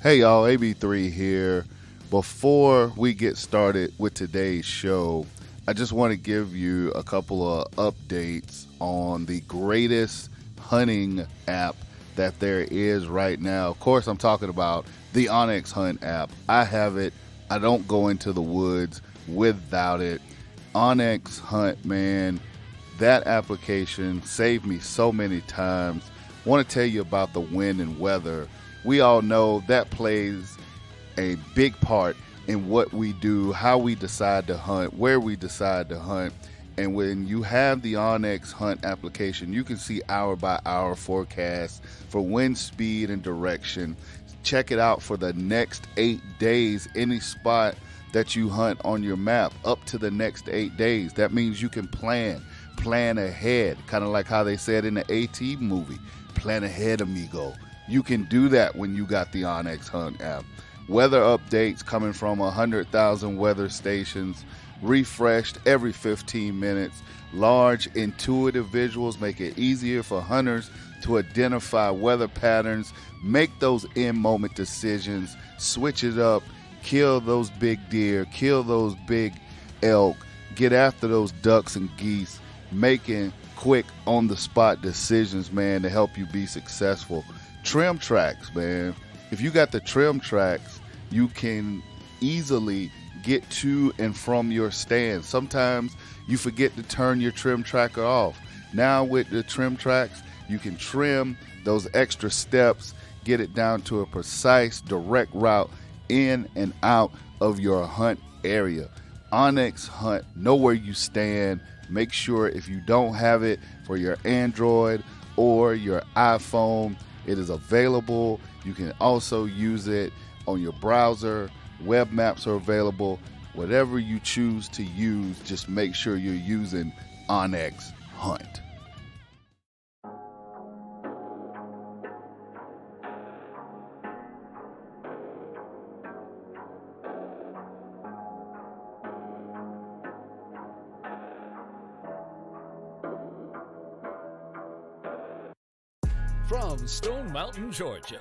Hey y'all, AB3 here. Before we get started with today's show, I just want to give you a couple of updates on the greatest hunting app that there is right now. Of course, I'm talking about the Onyx Hunt app. I have it. I don't go into the woods without it. Onyx Hunt, man, that application saved me so many times. I want to tell you about the wind and weather. We all know that plays a big part in what we do, how we decide to hunt, where we decide to hunt. And when you have the Onyx Hunt application, you can see hour by hour forecasts for wind speed and direction. Check it out for the next 8 days, any spot that you hunt on your map up to the next 8 days. That means you can plan ahead, kind of like how they said in the AT movie, plan ahead, amigo. You can do that when you got the Onyx Hunt app. Weather updates coming from 100,000 weather stations, refreshed every 15 minutes. Large, intuitive visuals make it easier for hunters to identify weather patterns, make those in-moment decisions, switch it up, kill those big deer, kill those big elk, get after those ducks and geese, making quick on-the-spot decisions, man, to help you be successful. Trim tracks, man. If you got the trim tracks, you can easily get to and from your stand. Sometimes you forget to turn your trim tracker off. Now with the trim tracks, you can trim those extra steps, get it down to a precise, direct route in and out of your hunt area. Onyx Hunt, know where you stand. Make sure if you don't have it for your Android or your iPhone, it is available. You can also use it on your browser. Web maps are available. Whatever you choose to use, just make sure you're using Onyx Hunt. From Stone Mountain, Georgia,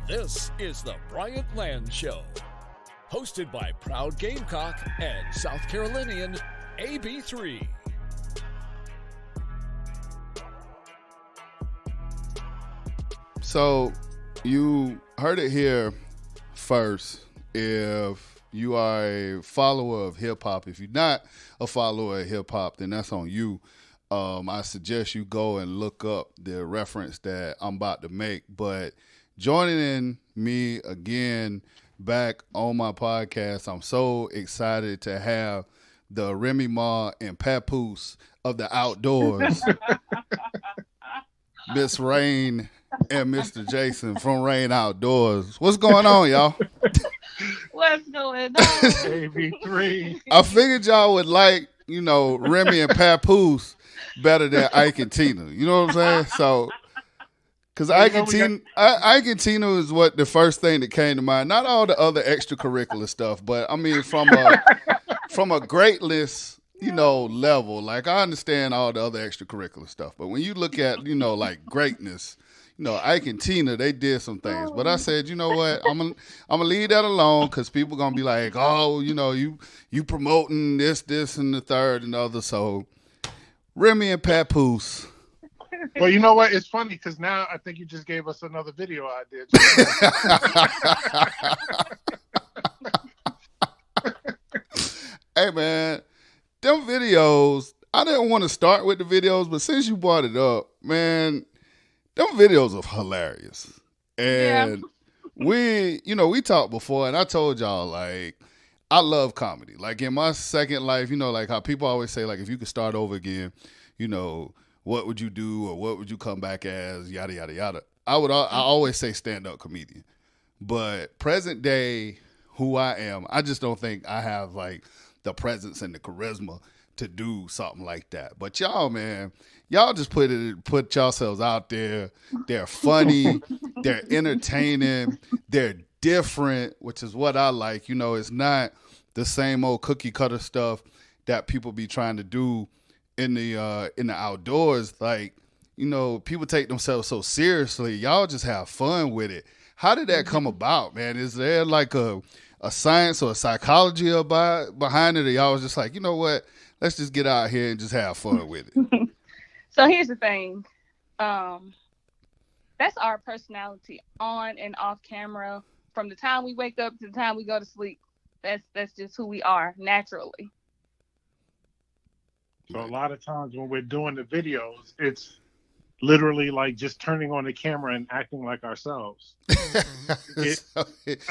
this is the Bryant Land Show. Hosted by proud Gamecock and South Carolinian AB3. So, you heard it here first. If you are a follower of hip hop, if you're not a follower of hip hop, then that's on you. I suggest you go and look up the reference that I'm about to make. But joining in me again back on my podcast, I'm so excited to have the Remy Ma and Papoose of the outdoors, Miss Rain and Mr. Jason from Rain Outdoors. What's going on, y'all? What's going on? AB3. I figured y'all would like, Remy and Papoose better than Ike and Tina. You know what I'm saying? So, because Ike and Tina is what the first thing that came to mind. Not all the other extracurricular stuff, but I mean from a greatness, level. Like I understand all the other extracurricular stuff, but when you look at, like greatness, Ike and Tina, they did some things. But I said, you know what? I'm gonna leave that alone because people gonna be like, oh, you promoting this, and the third and the other. So Remy and Papoose. Well, you know what? It's funny because now I think you just gave us another video idea. Hey, man, them videos, I didn't want to start with the videos, but since you brought it up, man, them videos are hilarious. And we talked before, and I told y'all, like, I love comedy. Like, in my second life, like how people always say, like, if you could start over again, what would you do or what would you come back as, yada, yada, yada. I always say stand-up comedian. But present day, who I am, I just don't think I have, like, the presence and the charisma to do something like that. But y'all, man, y'all just put yourselves out there. They're funny. They're entertaining. They're different, which is what I like. It's not the same old cookie cutter stuff that people be trying to do in the outdoors. Like, people take themselves so seriously. Y'all just have fun with it. How did that come about, man? Is there like a science or a psychology behind it, or y'all was just like, you know what? Let's just get out here and just have fun with it. So here's the thing. That's our personality on and off camera. From the time we wake up to the time we go to sleep. That's just who we are naturally. So a lot of times when we're doing the videos, it's literally like just turning on the camera and acting like ourselves. I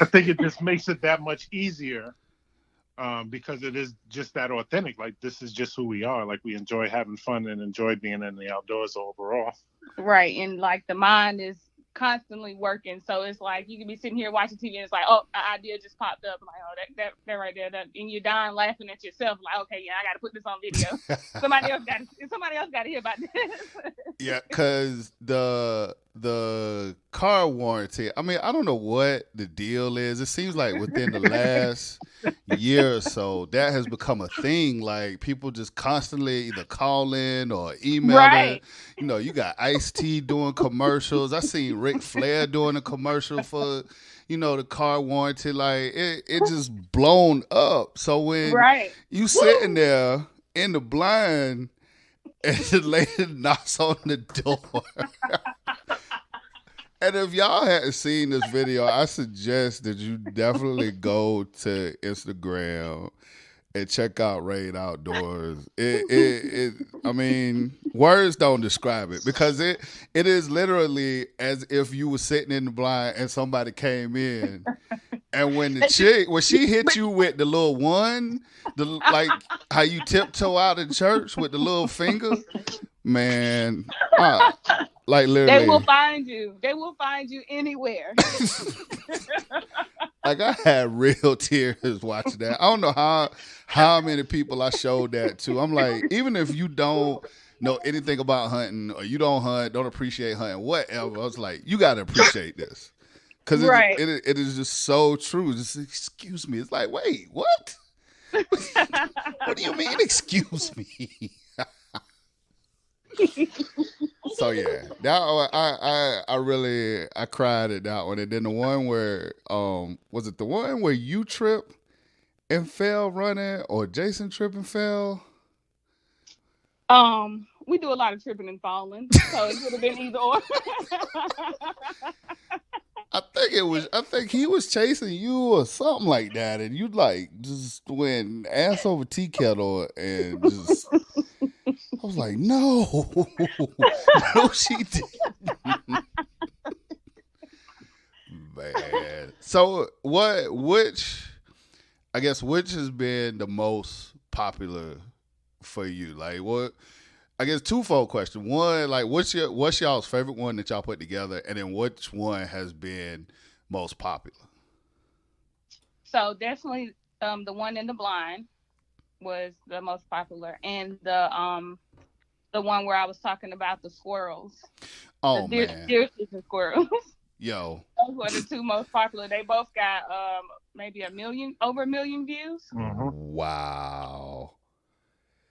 think it just makes it that much easier because it is just that authentic. Like, this is just who we are. Like, we enjoy having fun and enjoy being in the outdoors overall. Right. And like the mind is constantly working. So it's like you can be sitting here watching TV and it's like, oh, an idea just popped up. I'm like, oh, that right there. And you're dying laughing at yourself. Like, okay, yeah, I got to put this on video. somebody else got to hear about this. Yeah, because the car warranty, I mean, I don't know what the deal is. It seems like within the last year or so, that has become a thing. Like, people just constantly either calling or emailing. Right. You know, you got Ice-T doing commercials. I seen Ric Flair doing a commercial for, you know, the car warranty. Like, it just blown up. So when you sitting there in the blind and the lady knocks on the door. And if y'all hadn't seen this video, I suggest that you definitely go to Instagram and check out Raid Outdoors. I mean, words don't describe it, because it is literally as if you were sitting in the blind and somebody came in. And when she hit you with the little one, like how you tiptoe out of church with the little finger, man, like literally. They will find you. They will find you anywhere. Like, I had real tears watching that. I don't know how many people I showed that to. I'm like, even if you don't know anything about hunting, or you don't hunt, don't appreciate hunting, whatever, I was like, you got to appreciate this. Because it is just so true. Just, excuse me. It's like, wait, what? What do you mean, excuse me? So yeah, that I cried at that one. And then the one where was it the one where you tripped and fell running, or Jason tripped and fell? We do a lot of tripping and falling, so it could have been either or. I think he was chasing you or something like that, and you like just went ass over tea kettle and just. I was like, no, no, she didn't. Man. So which has been the most popular for you? Like, what? I guess twofold question. One, like, what's y'all's favorite one that y'all put together, and then which one has been most popular? So definitely, the one in the blind was the most popular, and the one where I was talking about the squirrels. Oh, the man. Deer and squirrels. Yo. Those were the two most popular. They both got maybe over 1 million views. Mm-hmm. Wow.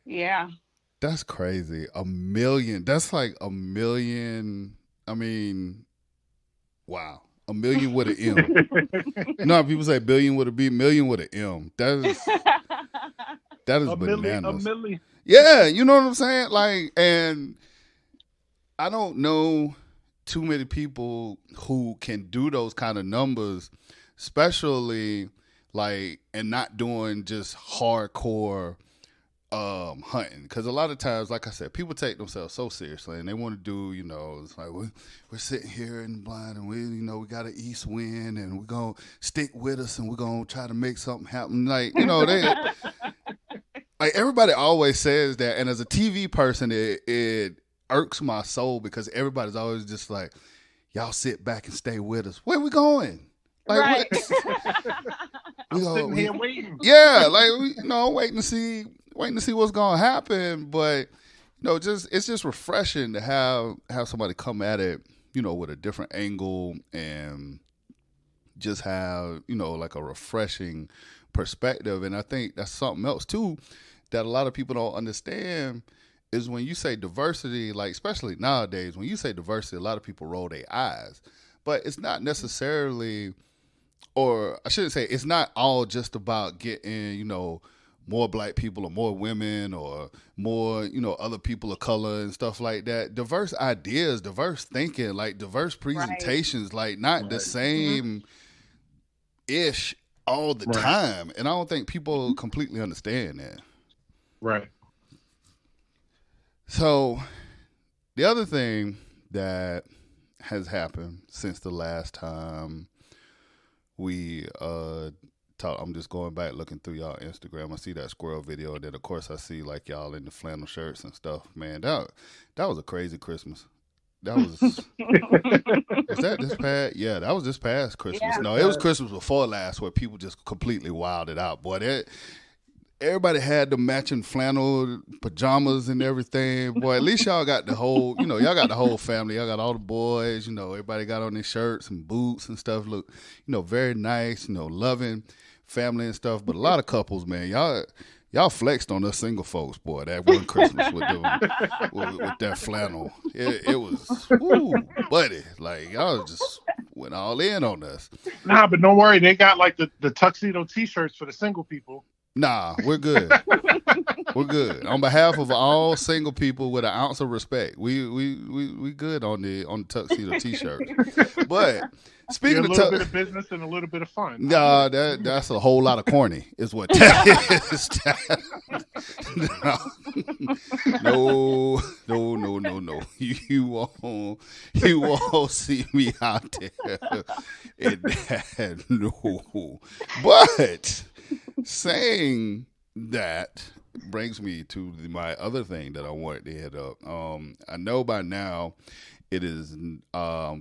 Yeah. That's crazy. 1 million. That's like 1 million. I mean, wow. 1 million with an M. You know how people say billion with a B, million with an M. That is bananas. A million. Yeah, you know what I'm saying? Like, and I don't know too many people who can do those kind of numbers, especially like, and not doing just hardcore hunting. Because a lot of times, like I said, people take themselves so seriously, and they want to do, you know, it's like we're sitting here in the blind, and we got an east wind, and we're gonna stick with us, and we're gonna try to make something happen. Like, you know, they. Like, everybody always says that, and as a TV person, it irks my soul, because everybody's always just like, y'all sit back and stay with us. Where we going? Like, right. I'm sitting here waiting. Yeah, like, waiting to see what's gonna happen. But it's just refreshing to have somebody come at it, with a different angle, and just have like a refreshing perspective. And I think that's something else too that a lot of people don't understand, is when you say diversity, like, especially nowadays, when you say diversity, a lot of people roll their eyes. but it's not necessarily, or I shouldn't say, it's not all just about getting, more black people or more women or more, other people of color and stuff like that. Diverse ideas, diverse thinking, like diverse presentations, like not the same ish all the time. And I don't think people completely understand that. Right. So the other thing that has happened since the last time we I'm just going back looking through y'all Instagram. I see that squirrel video, and then of course I see like y'all in the flannel shirts and stuff. Man, that was a crazy Christmas. That was was that this past? Yeah, that was this past Christmas. Yeah. No, it was Christmas before last where people just completely wilded out. Boy, everybody had the matching flannel pajamas and everything. Boy, at least y'all got the whole, y'all got the whole family. Y'all got all the boys, everybody got on their shirts and boots and stuff. Look, very nice, loving family and stuff. But a lot of couples, man, y'all flexed on us single folks, boy, that one Christmas with that flannel. It was, woo, buddy. Like, y'all just went all in on us. Nah, but don't worry. They got like the tuxedo T-shirts for the single people. Nah, we're good. We're good. On behalf of all single people with an ounce of respect, we good on the tuxedo T-shirt. But speaking of a little bit of business and a little bit of fun. Nah, that's a whole lot of corny, is what that is. No. You won't see me out there in that. No, but. Saying that brings me to my other thing that I wanted to hit up. I know by now it is,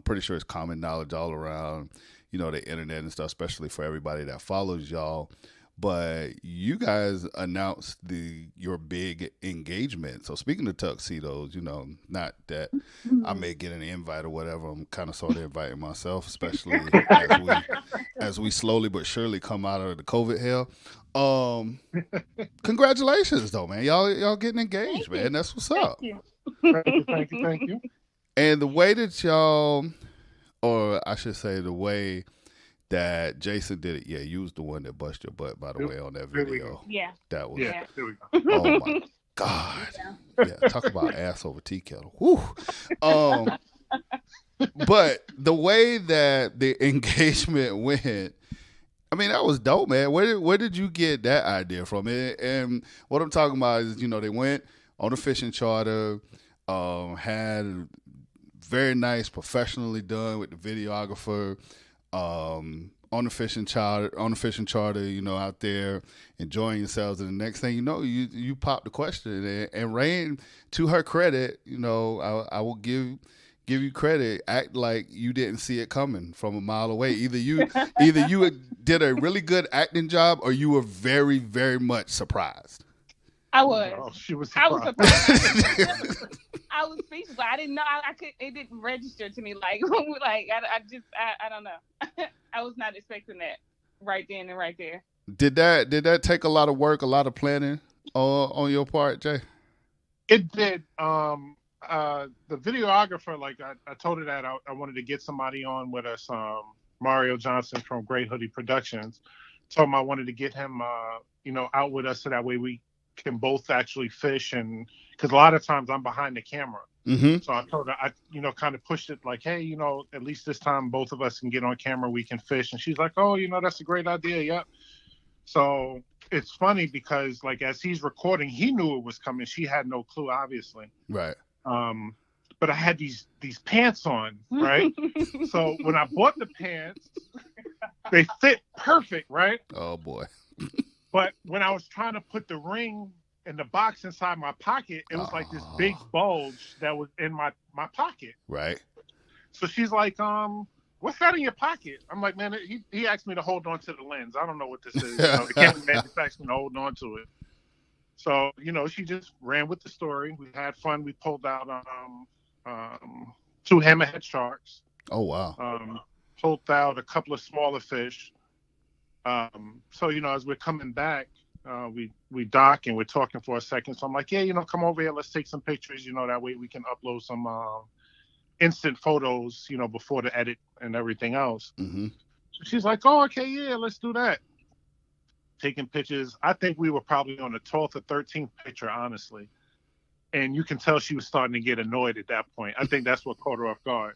pretty sure it's common knowledge all around, the internet and stuff, especially for everybody that follows y'all. But you guys announced your big engagement. So speaking of tuxedos, not that I may get an invite or whatever. I'm kind of sort of inviting myself, especially as we slowly but surely come out of the COVID hell. Congratulations, though, man. Y'all getting engaged, man. That's what's up. Thank you. And the way that y'all, or I should say, the way that Jason did it. Yeah, you was the one that bust your butt, by the way, on that video. Yeah. That was. Yeah, there we go. Oh my God. Yeah, talk about ass over tea kettle. Woo. But the way that the engagement went, I mean, that was dope, man. Where did you get that idea from? And what I'm talking about is, they went on a fishing charter, had very nice, professionally done with the videographer. On the fishing charter, out there enjoying yourselves, and the next thing you know, you pop the question, and Rain, to her credit, I will give you credit. Act like you didn't see it coming from a mile away. Either you did a really good acting job, or you were very, very much surprised. I was. Oh, she was surprised. I was surprised. I was speechless. I didn't know. I could. It didn't register to me. Like I don't know. I was not expecting that right then and right there. Did that take a lot of work, a lot of planning on your part, Jay? It did. The videographer, like I told her that I wanted to get somebody on with us. Mario Johnson from Great Hoodie Productions. Told him I wanted to get him, out with us so that way we can both actually fish, and because a lot of times I'm behind the camera. Mm-hmm. So I told her, I kind of pushed it like, hey, at least this time both of us can get on camera, we can fish. And she's like, oh, that's a great idea. Yep. So it's funny because like as he's recording, he knew it was coming. She had no clue, obviously. Right. But I had these pants on, right? So when I bought the pants, they fit perfect, right? Oh boy. But when I was trying to put the ring in the box inside my pocket, it was like this big bulge that was in my pocket. Right. So she's like, what's that in your pocket? I'm like, man, he asked me to hold on to the lens. I don't know what this is. The cameraman just asked me to hold on to it. So, she just ran with the story. We had fun. We pulled out 2 hammerhead sharks. Oh, wow. Pulled out a couple of smaller fish. So, as we're coming back, we dock and we're talking for a second. So I'm like, yeah, come over here. Let's take some pictures, that way we can upload some instant photos, before the edit and everything else. Mm-hmm. So she's like, oh, okay, yeah, let's do that. Taking pictures. I think we were probably on the 12th or 13th picture, honestly. And you can tell she was starting to get annoyed at that point. I think that's what caught her off guard.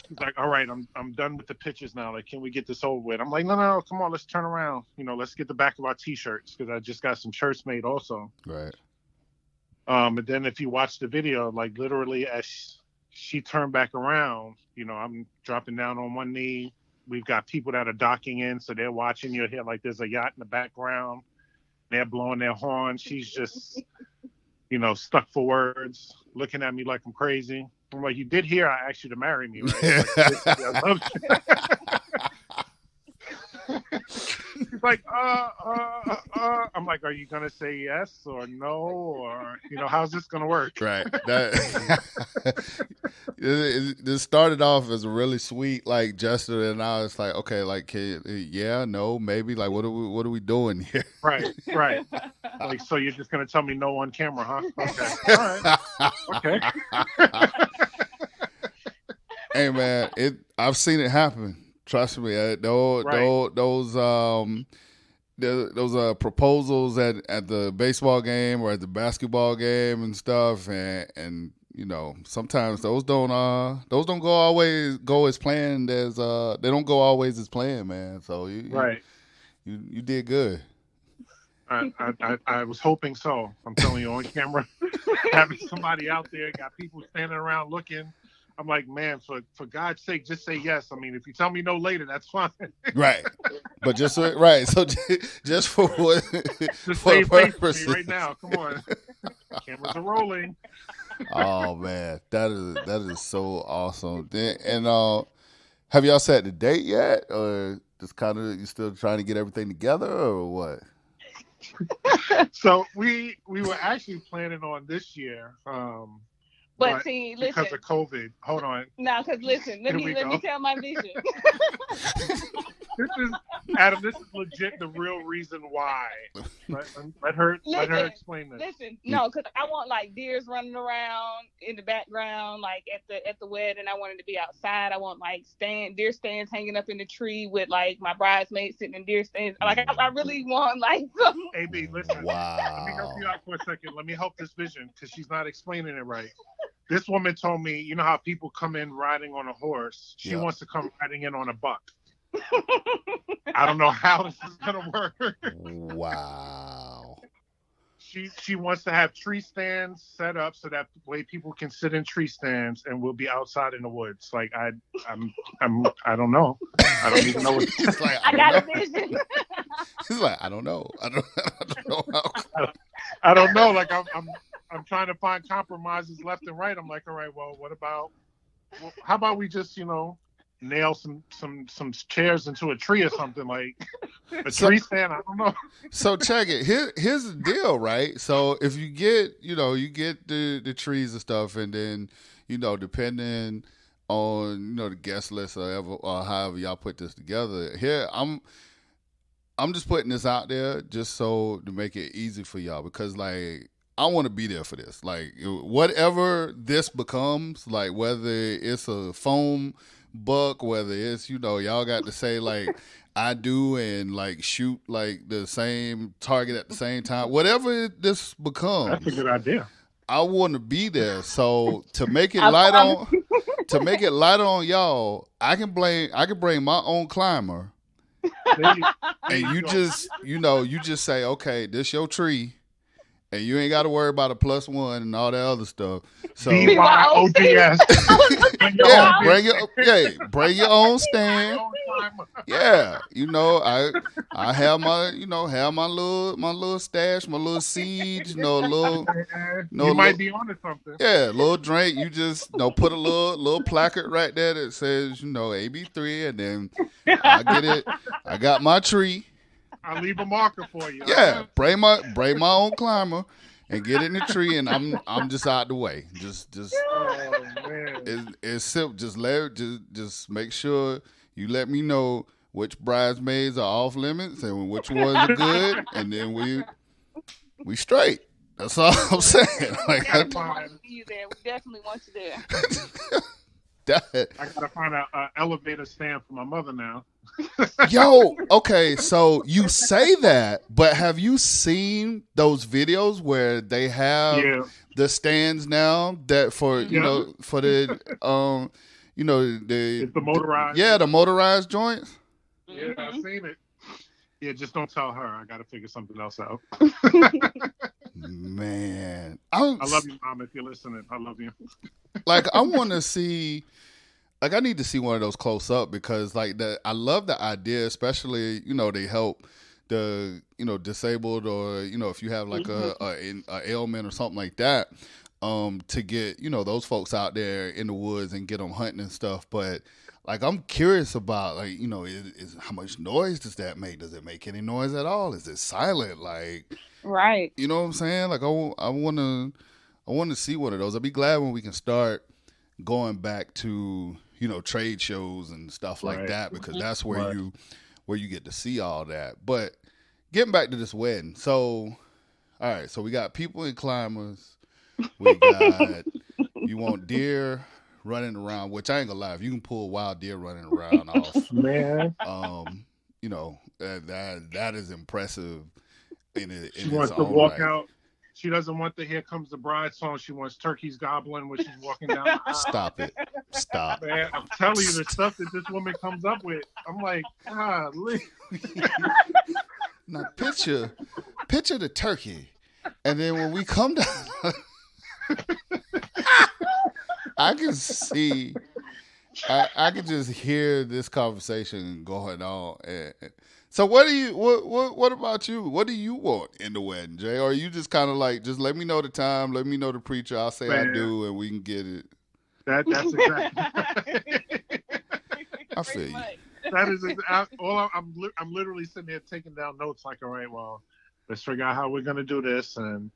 She's like, all right, I'm done with the pictures now. Like, can we get this over with? I'm like, no, come on, let's turn around. Let's get the back of our T-shirts, because I just got some shirts made also. Right. And then if you watch the video, like literally as she turned back around, I'm dropping down on one knee. We've got people that are docking in, so they're watching. You'll hear like there's a yacht in the background. They're blowing their horn. She's just, stuck for words, looking at me like I'm crazy. I'm like, you did hear I asked you to marry me, right? Like, I love you. She's like, I'm like, are you gonna say yes or no, or how's this gonna work? Right. This started off as a really sweet like gesture, and now it's like, okay, like, yeah, no, maybe, like, what are we doing here? Right. Like, so you're just gonna tell me no on camera, huh? Okay. All right. Okay. Hey man, I've seen it happen. Trust me. Those proposals at the baseball game or at the basketball game and stuff, and sometimes those don't always go as planned as they don't go always as planned, man. So you did good. I was hoping so. I'm telling you, on camera, having somebody out there, got people standing around looking. I'm like, man, for God's sake, just say yes. I mean, if you tell me no later, that's fine. Right. But just right. So just for what? Just for save face purposes. for me right now. Come on. Cameras are rolling. Oh man, that is so awesome. And have y'all set the date yet, or just kind of you still trying to get everything together, or what? So we were actually planning on this year. But see, listen, because of COVID. Hold on. No, because listen, let me tell my vision. Adam, this is legit the real reason why. Let her explain this. Listen, no, because I want like deers running around in the background, like at the wedding. I want it to be outside. I want like deer stands hanging up in the tree with like my bridesmaids sitting in deer stands. Like I really want like some. AB, listen. Wow. Let me help you out for a second. Let me help this vision, because she's not explaining it right. This woman told me, you know how people come in riding on a horse? She wants to come riding in on a buck. I don't know how this is going to work. Wow. She wants to have tree stands set up so that way people can sit in tree stands, and we'll be outside in the woods. Like I don't know. I don't even know what She's like, I got a vision. She's like, I don't know. I don't know how. I don't know. Like I'm trying to find compromises left and right. I'm like, all right, well, how about we just, nail some chairs into a tree or something, like a tree stand? I don't know. So check it. Here's the deal, right? So if you get, you get the trees and stuff, and then, depending on, the guest list or however y'all put this together. Here, I'm just putting this out there just so to make it easy for y'all, because like, I want to be there for this. Like, whatever this becomes, like whether it's a foam buck, whether it's, y'all got to say like I do and like shoot like the same target at the same time, whatever this becomes. That's a good idea. I want to be there. So to make it light on y'all, I can bring my own climber. And you just, you just say, okay, this your tree. And you ain't got to worry about a +1 and all that other stuff. So BYODS. Bring your own stand. Yeah, I have my little stash, my little seeds, you might be onto something. Yeah, little drink. You just put a little placard right there that says AB3, and then I get it. I got my tree. I'll leave a marker for you. Yeah, bring my own climber and get in the tree, and I'm just out the way. Just oh, man. It's simple. Just make sure you let me know which bridesmaids are off limits and which ones are good, and then we straight. That's all I'm saying. Like, We want you there. We definitely want you there. I gotta find a elevator stand for my mother now. Yo, okay, so you say that, but have you seen those videos where they have the stands now that for for the it's the motorized. the motorized joints? Yeah, I've seen it. Yeah, just don't tell her. I got to figure something else out. Man, I love you, Mom. If you're listening, I love you. Like, I want to see. Like, I need to see one of those close up because, like, I love the idea, especially they help the disabled or if you have like a ailment or something like that, to get those folks out there in the woods and get them hunting and stuff. But like, I'm curious about like is how much noise does that make? Does it make any noise at all? Is it silent? Like, right? You know what I'm saying? Like, I want to see one of those. I'd be glad when we can start going back to trade shows and stuff like that, because that's where you get to see all that. But getting back to this wedding, so all right, so we got people in climbers, we got you want deer running around, which I ain't gonna lie, if you can pull wild deer running around off, man, that is impressive. She wants to walk out. She doesn't want the "Here Comes the Bride" song. She wants turkeys gobbling when she's walking down the aisle. Stop it. Stop. Man, I'm telling you, the stuff that this woman comes up with, I'm like, golly. Now picture the turkey. And then when we come down, I can see, I can just hear this conversation going on. So what about you? What do you want in the wedding, Jay? Or are you just kind of like, just let me know the time, let me know the preacher, I'll say I do, and we can get it. That's exactly. I feel you. That is I'm literally sitting there taking down notes like, all right, well, let's figure out how we're gonna do this, and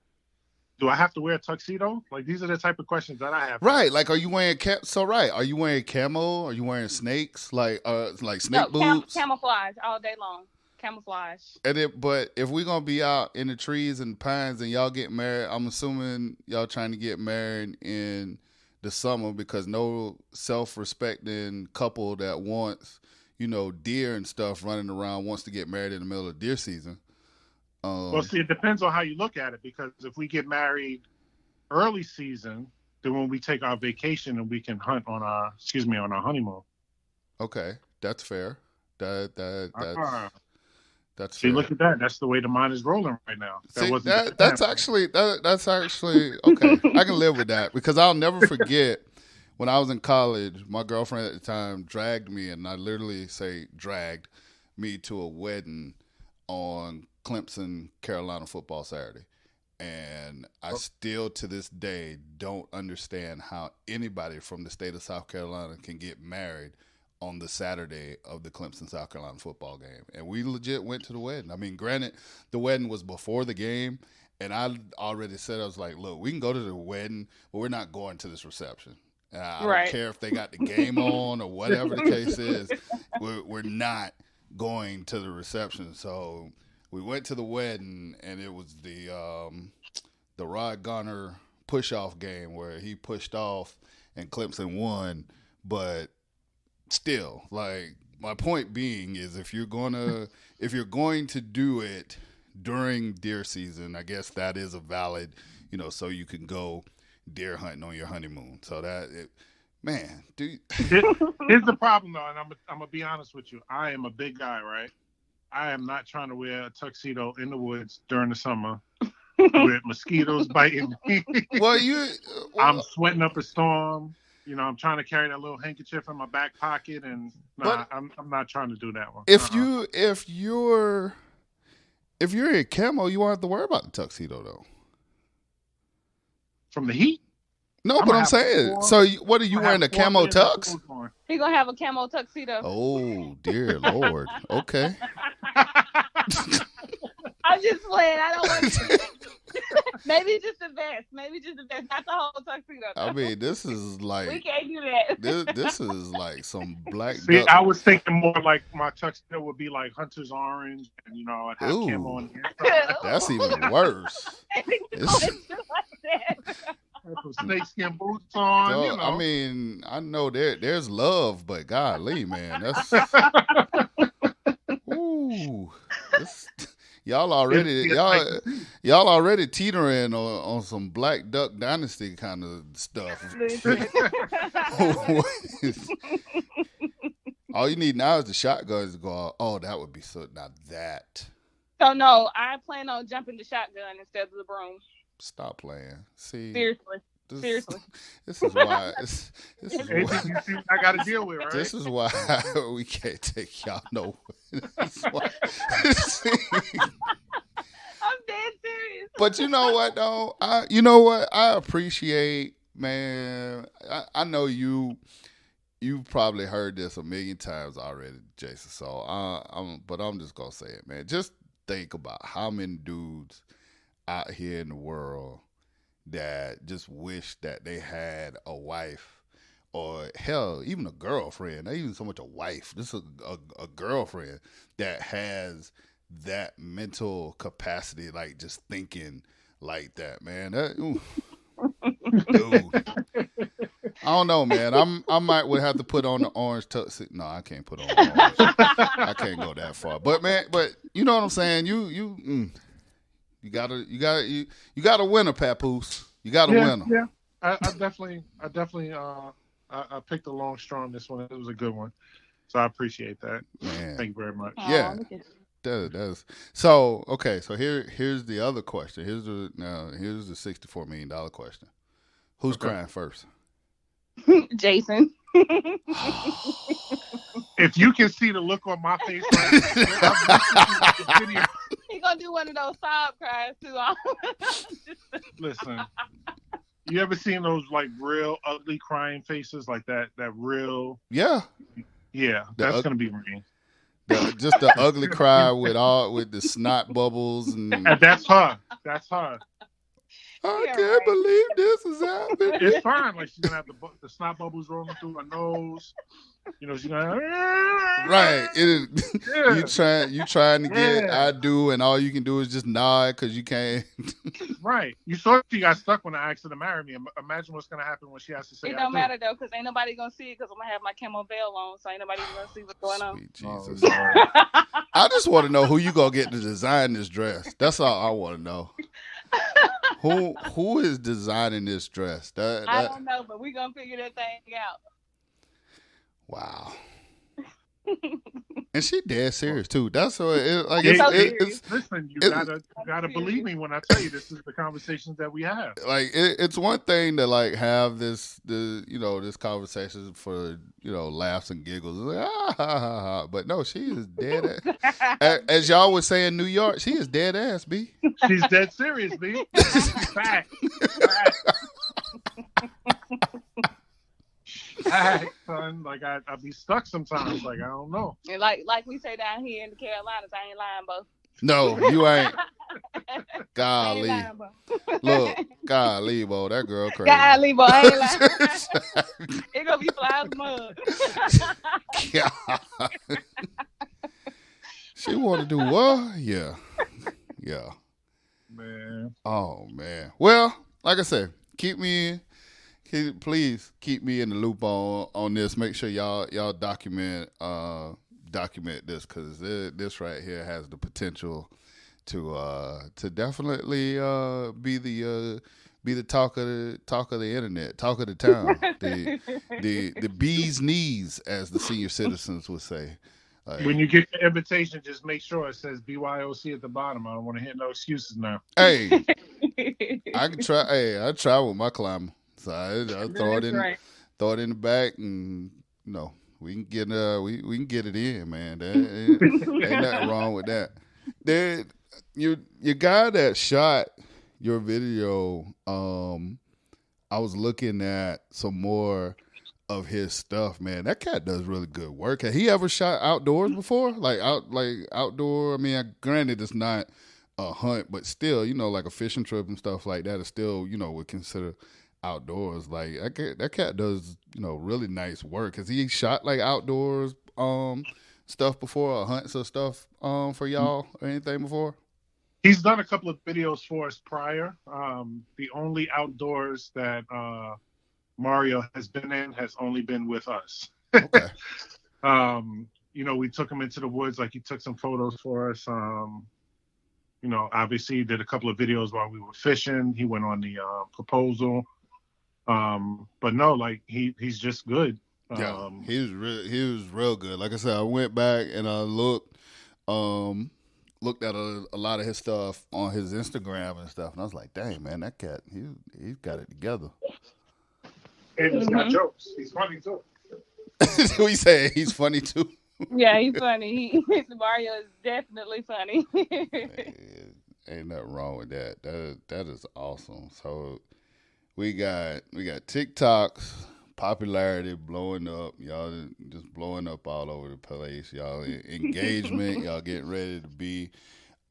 do I have to wear a tuxedo? Like, these are the type of questions that I have. Right, like, are you wearing are you wearing camo? Are you wearing snakes? Like snake boots? Camouflage all day long. Camouflage. But if we're gonna be out in the trees and pines and y'all get married, I'm assuming y'all trying to get married in the summer, because no self-respecting couple that wants deer and stuff running around wants to get married in the middle of deer season. Well, see, it depends on how you look at it, because if we get married early season, then when we take our vacation and we can hunt on our honeymoon. Okay, that's fair. That's see, fair. look at that. That's the way the mind is rolling right now. That's actually okay. I can live with that, because I'll never forget when I was in college, my girlfriend at the time dragged me, and I literally say dragged me to a wedding on Clemson, Carolina football Saturday. And I still to this day don't understand how anybody from the state of South Carolina can get married on the Saturday of the Clemson, South Carolina football game. And we legit went to the wedding. I mean, granted, the wedding was before the game, and I already said, I was like, look, we can go to the wedding, but we're not going to this reception. I don't care if they got the game on or whatever the case is. We're not going to the reception. So we went to the wedding, and it was the Rod Garner push-off game where he pushed off and Clemson won. But still, like, my point being is, if you're going to do it during deer season, I guess that is a valid, so you can go deer hunting on your honeymoon. So man, dude. Here's the problem, though, and I'm gonna be honest with you. I am a big guy, right? I am not trying to wear a tuxedo in the woods during the summer with mosquitoes biting me. I'm sweating up a storm. I'm trying to carry that little handkerchief in my back pocket, and I'm not trying to do that one. If you're in camo, you won't have to worry about the tuxedo, though. From the heat? No, but I'm saying. So, what are you wearing, a camo tux? He gonna have a camo tuxedo. Oh, dear Lord. Okay. I'm just playing. I don't want to. Maybe just the vest. Not the whole tuxedo. I mean, this is like, we can't do that. This is like some black. See, I was thinking more like my tuxedo would be like hunter's orange, and I'd have camo on the inside. That's even worse. some snakeskin boots on. So, You know. I mean, I know there's love, but golly, man, that's ooh, this, y'all already y'all already teetering on some Black Duck Dynasty kind of stuff. All you need now is the shotguns to go. Oh, that would be so. Now that. So no, I plan on jumping the shotgun instead of the broom. Stop playing. See. Seriously. This is why. This is Anything you see, I got to deal with, right? This is why we can't take y'all nowhere. This is why. I'm dead serious. But you know what though? I appreciate, man. I know you've probably heard this a million times already, Jason. So I'm just gonna say it, man. Just think about how many dudes out here in the world that just wish that they had a wife, or hell, even a girlfriend. Not even so much a wife. Just a girlfriend that has that mental capacity, like just thinking like that, man. Dude. I don't know, man. would have to put on the orange tuxedo. No, I can't put on the orange. I can't go that far. But man, you know what I'm saying? You got a winner, Papoose. You got a winner. Yeah. I definitely I picked a long straw on this one. It was a good one. So I appreciate that. Man. Thank you very much. Yeah. That's so okay. So here's the other question. Here's the $64 million question. Who's crying first? Jason. If you can see the look on my face right now, he's gonna do one of those sob cries too. Listen, you ever seen those like real ugly crying faces like that? That real that's gonna be me. Just the ugly cry with the snot bubbles and that's her. That's her. I can't believe this is happening. It's fine. Like she's gonna have the snot bubbles rolling through her nose. You know, she's gonna right. You trying to get I do, and all you can do is just nod because you can't. Right. You saw she got stuck when I asked her to marry me. Imagine what's gonna happen when she has to say. It don't matter though, because ain't nobody gonna see it because I'm gonna have my camo veil on, so ain't nobody gonna see what's going on. Sweet Jesus. I just want to know who you gonna get to design this dress. That's all I want to know. Who is designing this dress? I don't know, but we're gonna figure that thing out. Wow. And she dead serious too. That's what listen, you gotta believe me when I tell you this is the conversations that we have. Like it's one thing to like have this conversation for laughs and giggles. Like, but no, she is dead as y'all would say in New York, she is dead ass, B. She's dead serious, B. Fact. Son, like I be stuck sometimes. Like I don't know. And like we say down here in the Carolinas, I ain't lying, Bo. No, you ain't. Golly, look, golly, Bo, that girl crazy. Golly, Bo, I ain't lying. It gonna be flies mud. She want to do what? Yeah. Man. Oh man. Well, like I said, please keep me in the loop on this. Make sure y'all document this because this right here has the potential to definitely be the talk of the internet, talk of the town, the bee's knees, as the senior citizens would say. When you get the invitation, just make sure it says BYOC at the bottom. I don't want to hear no excuses now. Hey, I can try. Hey, I travel with my climber. So I throw it in, throw it in the back, and we can get we can get it in, man. Ain't nothing wrong with that. Then your guy that shot your video, I was looking at some more of his stuff, man. That cat does really good work. Has he ever shot outdoors before? Like outdoor? I mean, granted, it's not a hunt, but still, like a fishing trip and stuff like that is still, would consider outdoors. Like that cat does, really nice work. Has he shot like outdoors stuff before, or hunts or stuff for y'all or anything before? He's done a couple of videos for us prior. The only outdoors that Mario has been in has only been with us. Okay. We took him into the woods, like he took some photos for us. Obviously he did a couple of videos while we were fishing. He went on the proposal. But no, like he's just good. Yeah, he was real good. Like I said, I went back and I looked at a lot of his stuff on his Instagram and stuff, and I was like, dang man, that cat, he's got it together. And he's got jokes. He's funny too. What you say? He's funny too. Yeah, he's funny. Mario is definitely funny. Ain't nothing wrong with that. That is awesome. So we got TikTok's popularity blowing up. Y'all just blowing up all over the place. Y'all engagement. Y'all getting ready to be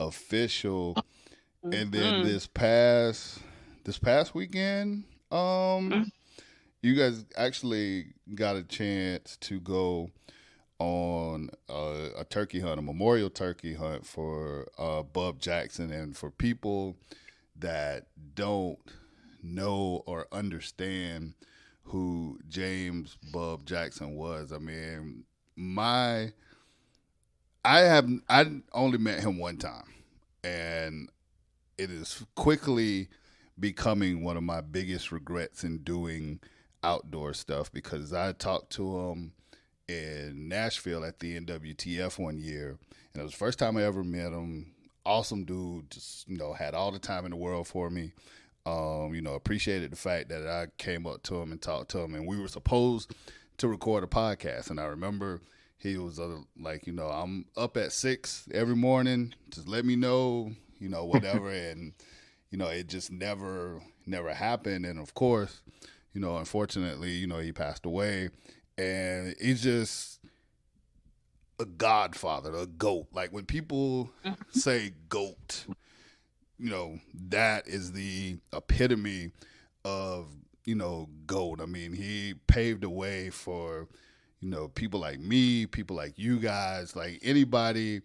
official. And then this past weekend, you guys actually got a chance to go on a turkey hunt, a memorial turkey hunt for Bub Jackson. And for people that don't know or understand who James Bub Jackson was, I mean, I only met him one time, and it is quickly becoming one of my biggest regrets in doing outdoor stuff, because I talked to him in Nashville at the NWTF one year, and it was the first time I ever met him. Awesome dude, just had all the time in the world for me. Appreciated the fact that I came up to him and talked to him, and we were supposed to record a podcast. And I remember he was like, I'm up at 6 every morning. Just let me know, whatever. And it just never happened. And of course, unfortunately, he passed away. And he's just a godfather, a GOAT. Like when people say GOAT, that is the epitome of, GOAT. I mean, he paved the way for, people like me, people like you guys, like anybody,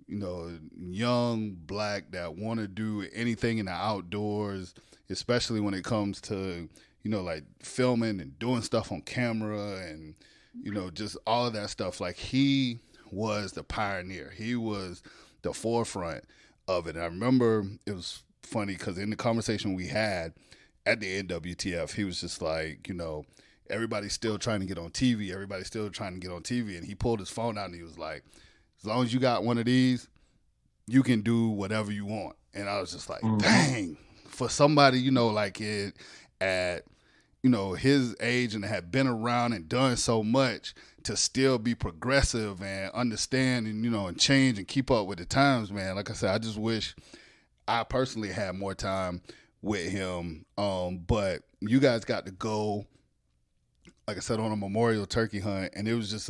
young, black that want to do anything in the outdoors, especially when it comes to, like filming and doing stuff on camera and, just all of that stuff. Like he was the pioneer. He was the forefront of it. And I remember it was funny because in the conversation we had at the NWTF, he was just like, everybody's still trying to get on TV. Everybody's still trying to get on TV. And he pulled his phone out and he was like, as long as you got one of these, you can do whatever you want. And I was just like, dang, for somebody, like it at, his age and had been around and done so much to still be progressive and understand and, and change and keep up with the times, man. Like I said, I just wish I personally had more time with him. But you guys got to go, like I said, on a memorial turkey hunt. And it was just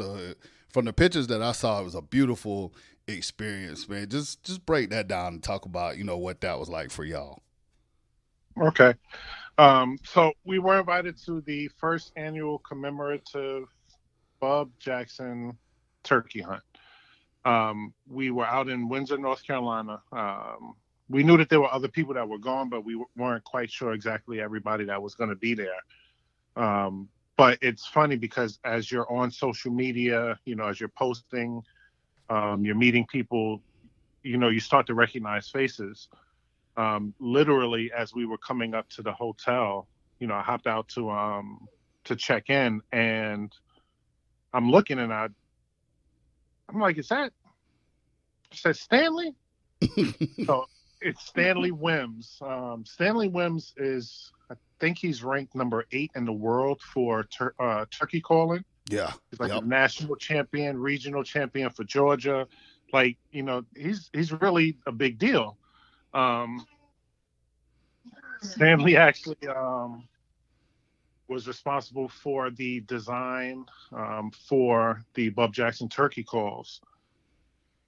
from the pictures that I saw, it was a beautiful experience, man. Just break that down and talk about, what that was like for y'all. Okay. So we were invited to the first annual commemorative Bub Jackson turkey hunt. We were out in Windsor, North Carolina. We knew that there were other people that were going, but we weren't quite sure exactly everybody that was going to be there. But it's funny because as you're on social media, as you're posting, you're meeting people, you start to recognize faces. Literally, as we were coming up to the hotel, I hopped out to check in, and I'm looking, and I'm like, it says Stanley? So it's Stanley Wims. Stanley Wims is, I think he's ranked number 8 in the world for turkey calling. Yeah. He's like a national champion, regional champion for Georgia. Like, he's really a big deal. Stanley actually was responsible for the design for the Bub Jackson turkey calls.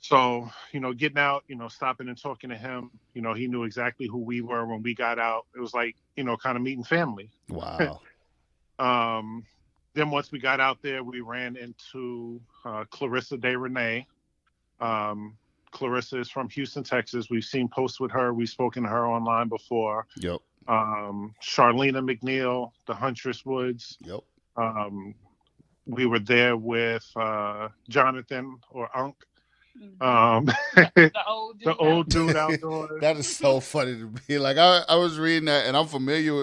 So, getting out, stopping and talking to him, he knew exactly who we were when we got out. It was like, kind of meeting family. Wow. Then once we got out there, we ran into Clarissa De Renee. Clarissa is from Houston, Texas. We've seen posts with her. We've spoken to her online before. Yep. Charlena McNeil, the Huntress Woods. Yep. We were there with Jonathan or Unk. The old dude outdoors. That is so funny to me. Like I was reading that, and I'm familiar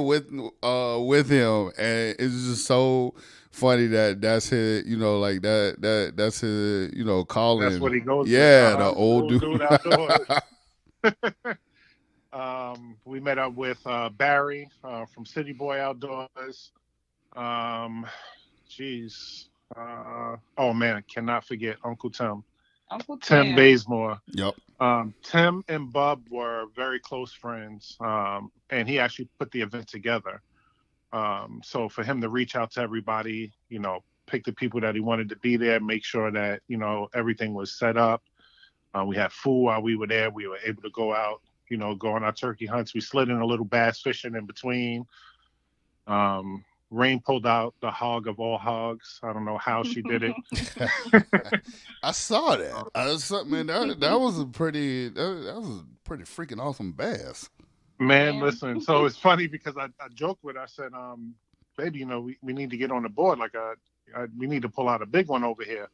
with him, and it's just so funny that that's his, like that's his, calling. That's what he goes. Yeah, the old dude outdoors. We met up with Barry from City Boy Outdoors. Oh man, I cannot forget Uncle Tim. Tim Bazemore. Yep. Tim and Bub were very close friends, and he actually put the event together. So for him to reach out to everybody, pick the people that he wanted to be there, make sure that, everything was set up. We had food while we were there. We were able to go out, go on our turkey hunts. We slid in a little bass fishing in between. Rain pulled out the hog of all hogs. I don't know how she did it. I saw that. Man, that was a pretty freaking awesome bass. Man, listen. So it's funny because I joked with her. I said, baby, we need to get on the board. Like we need to pull out a big one over here.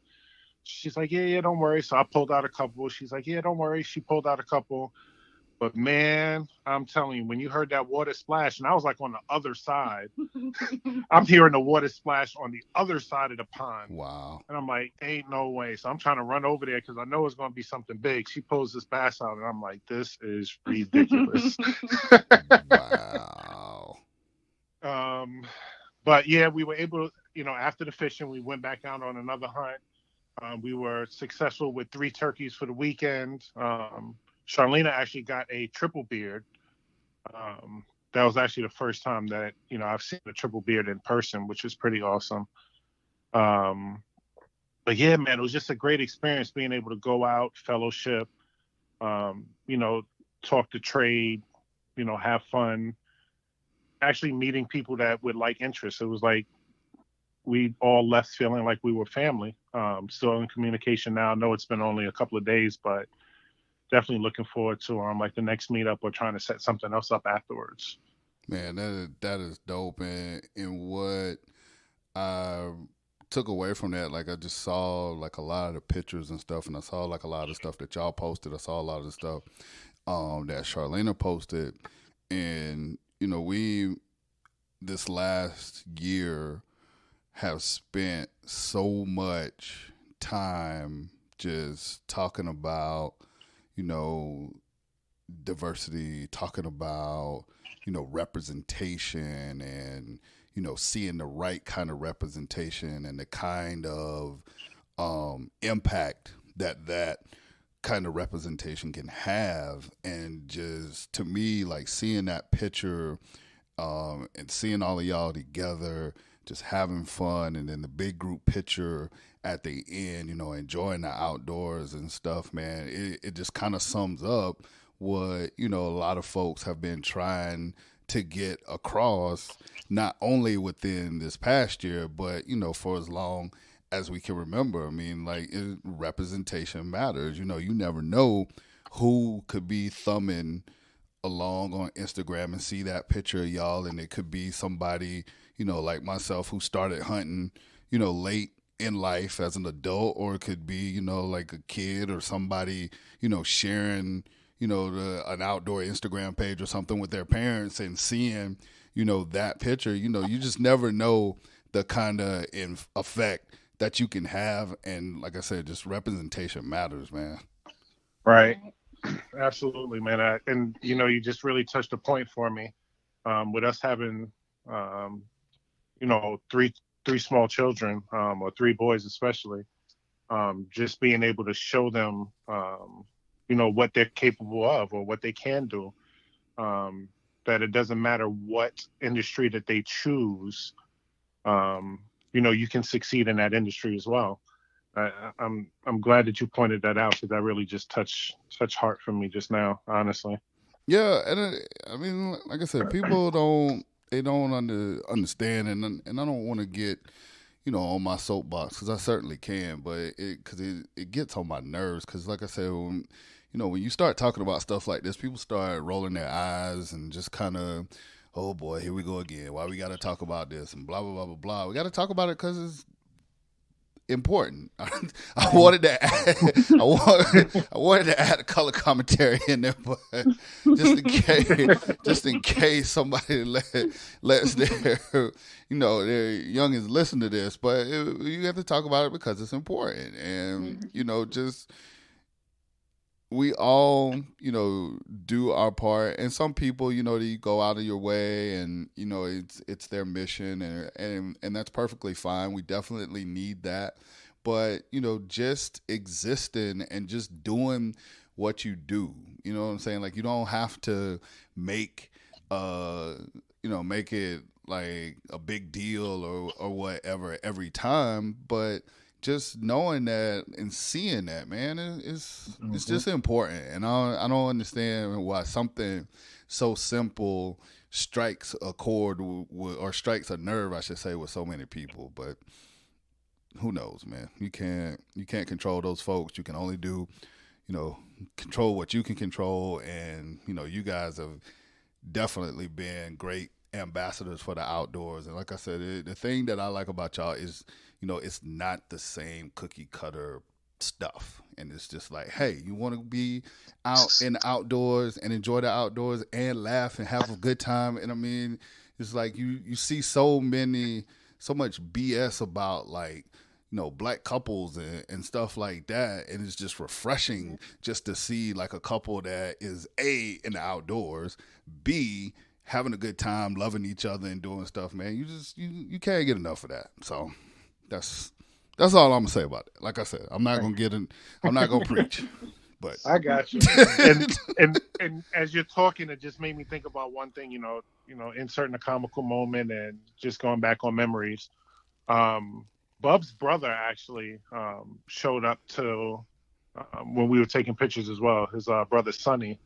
She's like, yeah, don't worry. So I pulled out a couple. She's like, yeah, don't worry. She pulled out a couple. But man, I'm telling you, when you heard that water splash, and I was like on the other side, I'm hearing the water splash on the other side of the pond. Wow. And I'm like, ain't no way. So I'm trying to run over there because I know it's going to be something big. She pulls this bass out, and I'm like, this is ridiculous. Wow. But yeah, we were able to, after the fishing, we went back out on another hunt. We were successful with 3 turkeys for the weekend. Charlena actually got a triple beard. That was actually the first time that, I've seen a triple beard in person, which is pretty awesome. But yeah, man, it was just a great experience being able to go out, fellowship, talk to trade, have fun, actually meeting people that would like interests. It was like we all left feeling like we were family. Still in communication now. I know it's been only a couple of days, but definitely looking forward to like the next meetup or trying to set something else up afterwards. Man, that is dope. And what I took away from that, like I just saw like a lot of the pictures and stuff, and I saw like a lot of stuff that y'all posted. I saw a lot of the stuff that Charlena posted. And, we this last year have spent so much time just talking about diversity, talking about, representation and, seeing the right kind of representation and the kind of impact that kind of representation can have. And just to me, like seeing that picture and seeing all of y'all together, just having fun, and then the big group picture at the end, enjoying the outdoors and stuff, man, it just kind of sums up what, a lot of folks have been trying to get across, not only within this past year, but, for as long as we can remember. I mean, like, representation matters. You never know who could be thumbing along on Instagram and see that picture of y'all, and it could be somebody, like myself, who started hunting, late in life as an adult, or it could be, like a kid or somebody, sharing, an outdoor Instagram page or something with their parents and seeing, that picture. You just never know the kind of effect that you can have. And like I said, just representation matters, man. Right. Absolutely, man. And you just really touched a point for me, with us having, three small children, or 3 boys especially, just being able to show them, what they're capable of or what they can do, that it doesn't matter what industry that they choose, you can succeed in that industry as well. I'm glad that you pointed that out, because that really just touched heart for me just now, honestly. Yeah, and I mean, like I said, people don't understand, and I don't want to get on my soapbox, because I certainly can, but it gets on my nerves, because like I said, when you start talking about stuff like this, people start rolling their eyes and just kind of, oh boy, here we go again. Why we got to talk about this and blah blah blah blah blah. We got to talk about it because it's important. I wanted to add, I wanted to add a color commentary in there, but just in case somebody lets their their youngins listen to this, but you have to talk about it because it's important, and just we all do our part, and some people you go out of your way, and it's their mission, and that's perfectly fine. We definitely need that, but just existing and just doing what you do, what I'm saying, like you don't have to make make it like a big deal or whatever every time, but just knowing that and seeing that, man, it's just important. And I don't understand why something so simple strikes a chord or strikes a nerve, I should say, with so many people. But who knows, man? You can't control those folks. You can only do, control what you can control. And you guys have definitely been great ambassadors for the outdoors. And like I said, the thing that I like about y'all is, it's not the same cookie cutter stuff. And it's just like, hey, you want to be out in the outdoors and enjoy the outdoors and laugh and have a good time. And I mean, it's like you see so much BS about like, black couples and stuff like that. And it's just refreshing just to see like a couple that is A, in the outdoors, B, having a good time, loving each other and doing stuff, man. You can't get enough of that. So that's all I'm gonna say about it. Like I said, I'm not gonna preach, but I got you. and as you're talking, it just made me think about one thing. Inserting a comical moment and just going back on memories. Bub's brother actually showed up to when we were taking pictures as well. His brother Sonny.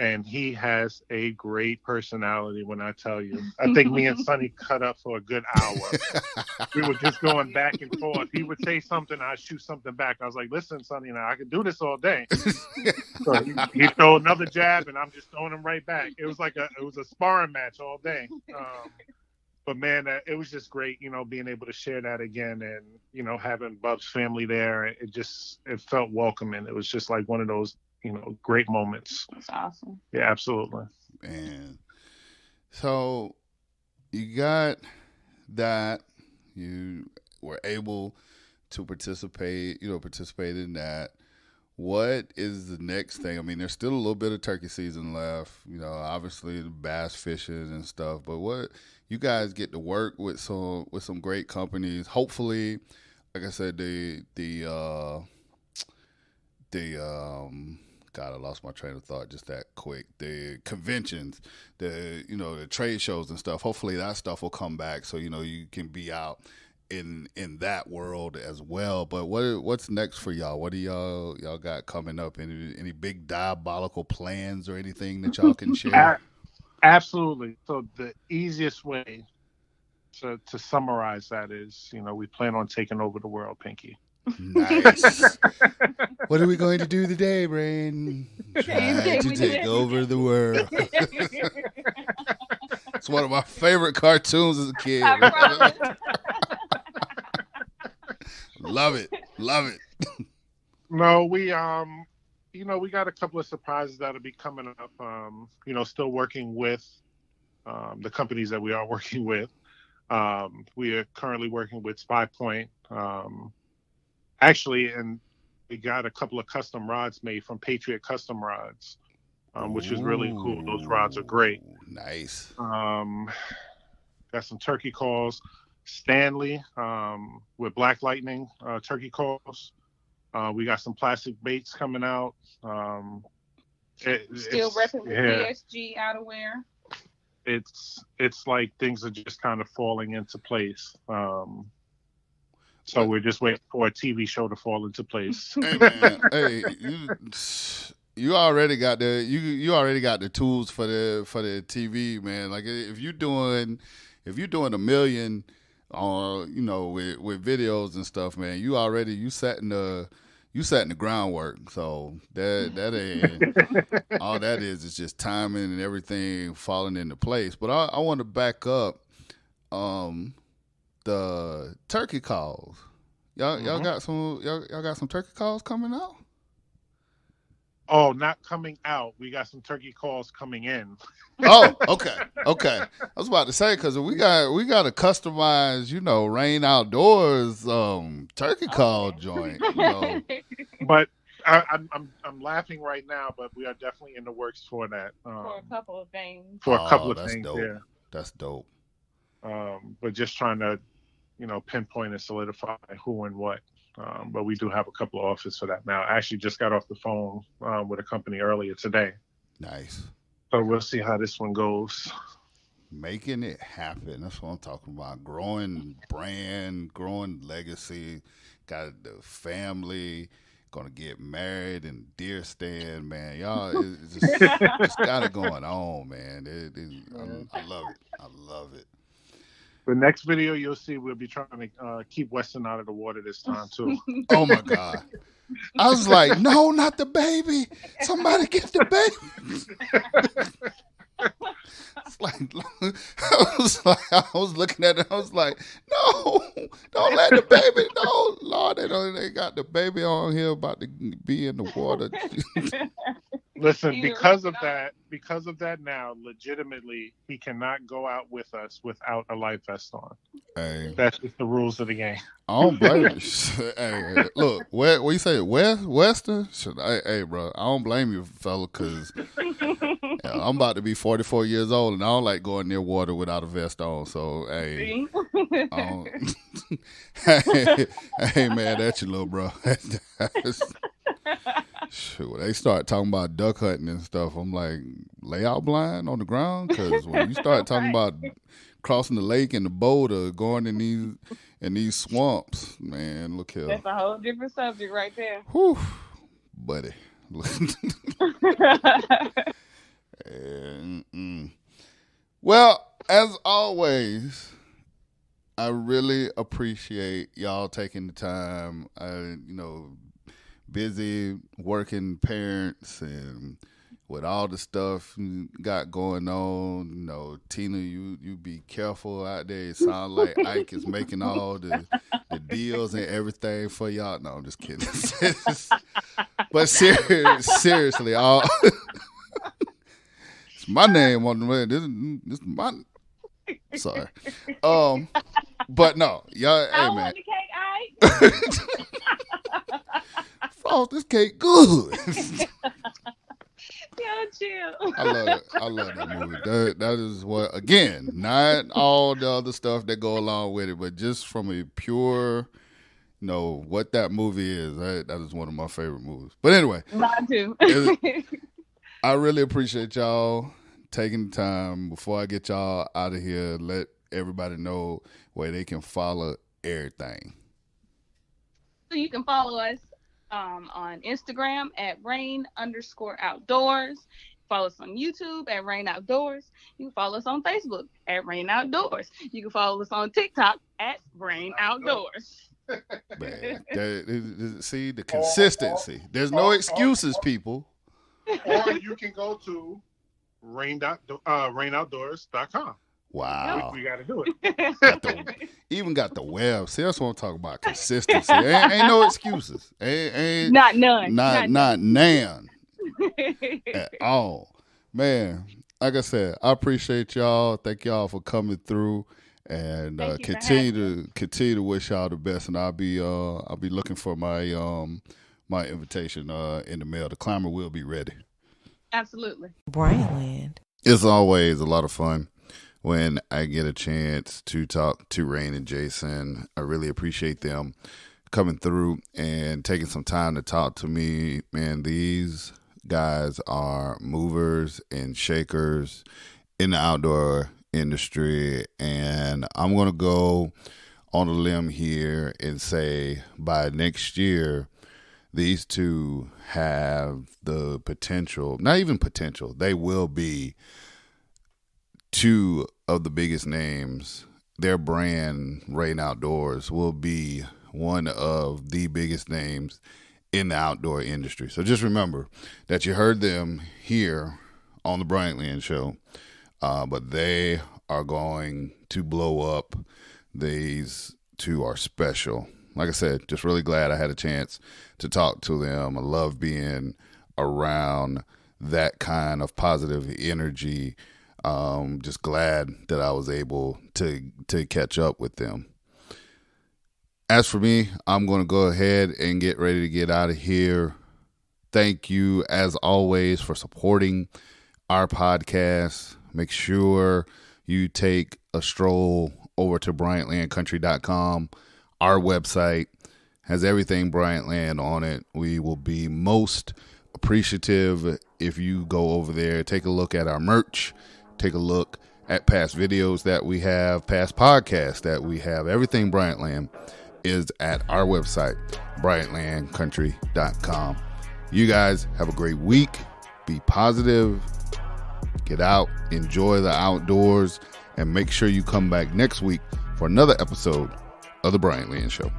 And he has a great personality, when I tell you. I think me and Sonny cut up for a good hour. We were just going back and forth. He would say something, I'd shoot something back. I was like, listen, Sonny, now I can do this all day. So he throw another jab, and I'm just throwing him right back. It was a sparring match all day. But man, it was just great, being able to share that again, and having Bub's family there. It felt welcoming. It was just like one of those great moments. That's awesome. Yeah, absolutely. Man, so you got that. You were able to participate in that. What is the next thing? I mean, there's still a little bit of turkey season left. Obviously the bass fishing and stuff. But what you guys get to work with some great companies. Hopefully, like I said, God, I lost my train of thought just that quick. The conventions, the trade shows and stuff. Hopefully that stuff will come back, so you can be out in that world as well. But what's next for y'all? What do y'all got coming up? Any big diabolical plans or anything that y'all can share? Absolutely. So the easiest way to summarize that is, we plan on taking over the world, Pinky. Nice. What are we going to do today, Brain? Try to take over the world. It's one of my favorite cartoons as a kid. Love it. No, we we got a couple of surprises that'll be coming up. Still working with the companies that we are working with. We are currently working with Spy Point. Actually, and we got a couple of custom rods made from Patriot Custom Rods, which is really cool. Those rods are great. Nice. Got some turkey calls. Stanley with Black Lightning turkey calls. We got some plastic baits coming out. Still repping with PSG outerwear. It's like things are just kind of falling into place. So we're just waiting for a TV show to fall into place. Hey man, you already got the tools for the TV, man. Like if you're doing $1 million with videos and stuff, man. You setting the groundwork. So that ain't all that is just timing and everything falling into place. But I want to back up the turkey calls. Y'all got some turkey calls coming out? Oh, not coming out. We got some turkey calls coming in. Oh, okay. I was about to say because we got a customized, Rain Outdoors turkey call joint. But I'm laughing right now, but we are definitely in the works for that. For a couple of things. That's dope. Yeah. That's dope. But just trying to, pinpoint and solidify who and what. But we do have a couple of offers for that now. I actually just got off the phone with a company earlier today. Nice. So we'll see how this one goes. Making it happen. That's what I'm talking about. Growing brand, growing legacy. Got the family. Gonna get married and deer stand, man. Y'all, it's just got it going on, man. I love it. I love it. The next video you'll see, we'll be trying to keep Weston out of the water this time too. Oh my God! I was like, no, not the baby. Somebody get the baby. It's like I was looking at it. I was like, no, don't let the baby. No, Lord, they got the baby on here about to be in the water. Listen, because of that now, legitimately, he cannot go out with us without a life vest on. Hey. That's just the rules of the game. I don't blame you. Hey, look, what you say, Western? Hey, bro, I don't blame you, fella, because I'm about to be 44 years old, and I don't like going near water without a vest on. So, hey, hey, man, that's your little bro. Shoot, they start talking about duck hunting and stuff. I'm like, lay out blind on the ground, because when you start talking about crossing the lake in the boat or going in these swamps, man, look here. That's a whole different subject right there. Whew, buddy. Well, as always, I really appreciate y'all taking the time. Busy working parents and with all the stuff you got going on, Tina, you be careful out there. It sounds like Ike is making all the deals and everything for y'all. No, I'm just kidding. But seriously, it's my name on the man. This is my. Sorry. But no, y'all. Hey, man. The cake, Frost this cake good. Yo, chill. I love that movie. That is what, again, not all the other stuff that go along with it, but just from a pure, what that movie is. That is one of my favorite movies. But anyway, mine too. I really appreciate y'all taking the time. Before I get y'all out of here, let everybody know where they can follow everything. So you can follow us on Instagram at rain_outdoors. Follow us on YouTube at Rain Outdoors. You can follow us on Facebook at Rain Outdoors. You can follow us on TikTok at Rain Outdoors. Man, see the consistency. There's no excuses, people. Or you can go to rainoutdoors.com. Wow. We got to do it. Even got the web. See, that's what I'm talking about. Consistency. Ain't no excuses. Ain't not none. Not none. At all. Man, like I said, I appreciate y'all. Thank y'all for coming through. And continue to wish y'all the best. And I'll be looking for my my invitation in the mail. The climber will be ready. Absolutely. Bryantland. It's always a lot of fun when I get a chance to talk to Rain and Jason. I really appreciate them coming through and taking some time to talk to me. Man, these guys are movers and shakers in the outdoor industry, and I'm going to go on a limb here and say by next year, these two have the potential, not even potential, they will be two of the biggest names their brand, Rain Outdoors, will be one of the biggest names in the outdoor industry. So just remember that you heard them here on the Bryant Land Show, but they are going to blow up. These two are special. Like I said, just really glad I had a chance to talk to them. I love being around that kind of positive energy. Just glad that I was able to catch up with them. As for me, I'm going to go ahead and get ready to get out of here. Thank you, as always, for supporting our podcast. Make sure you take a stroll over to BryantLandCountry.com. Our website has everything Bryant Land on it. We will be most appreciative if you go over there, take a look at our merch, take a look at past videos that we have, past podcasts that we have. Everything Bryant Land is at our website, BryantLandCountry.com. You guys have a great week. Be positive. Get out, enjoy the outdoors, and make sure you come back next week for another episode of The Bryant Land Show.